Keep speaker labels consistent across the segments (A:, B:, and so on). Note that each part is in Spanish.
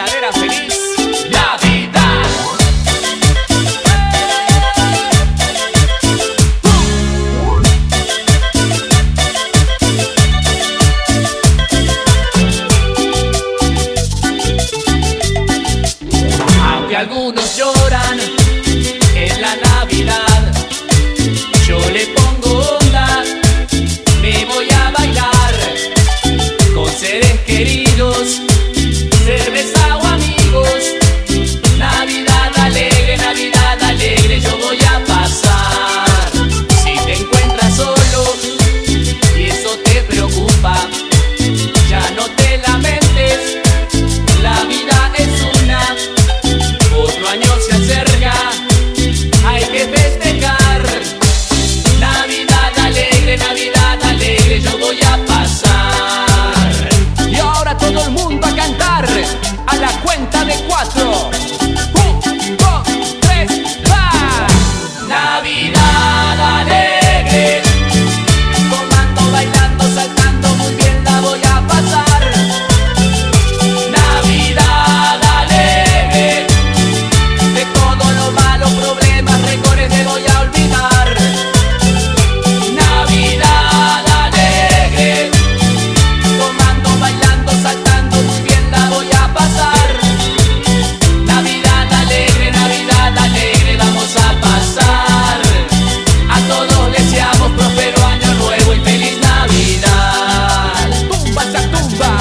A: verdadera feliz Navidad. Aunque algunos lloran en la Navidad, yo le pongo onda, me voy a bailar con seres queridos, cerveza o amigos. Navidad alegre, yo voy a pasar. Si te encuentras solo y eso te preocupa, ya no te lamentes, la vida es una. Otro año se acerca, hay que festejar. Navidad alegre, yo voy a pasar. Y ahora todo el mundo a cantar, a la cuenta de 4. 1, 2, 3, ¡va! Navidad alegre, tomando, bailando, saltando, muy bien la voy a pasar. Navidad alegre, de todos los malos problemas, rencores me voy a olvidar. Navidad alegre, tomando, bailando, saltando, muy bien la voy a pasar. Navidad alegre, vamos a pasar. A todos deseamos próspero año nuevo y feliz Navidad. Tumba esa tumba.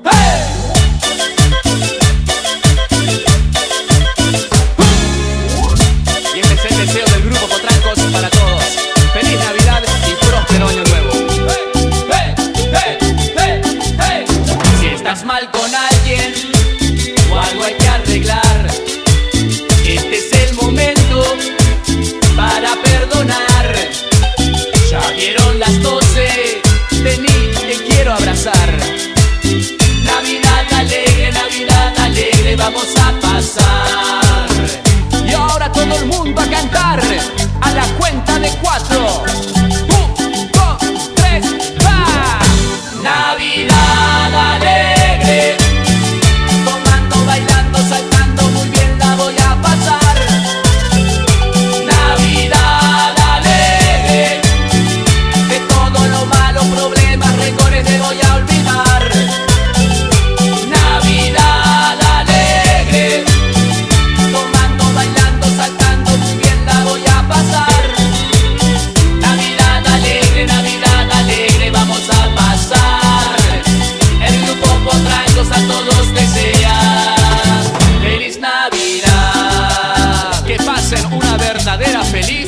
A: ¡Hey! Y este es el deseo del grupo Potrancos para todos. Feliz Navidad y próspero año nuevo. ¡Hey! Si estás mal con alguien o algo hay que arreglar, este es el momento para perdonar. Ya dieron las 12, vení, te quiero abrazar. Navidad alegre, vamos a pasar. Y ahora todo el mundo a cantar, a la cuenta de 4. 1, 2, 3, ¡va! Navidad alegre, tomando, bailando, saltando, muy bien la voy a pasar. Navidad alegre, de todos los malos problemas, rencores me voy a olvidar. Navidad alegre, tomando, bailando, saltando, muy bien la voy a pasar. Navidad alegre, vamos a pasar. El grupo Potrancos a todos desea feliz Navidad. Que pasen una verdadera feliz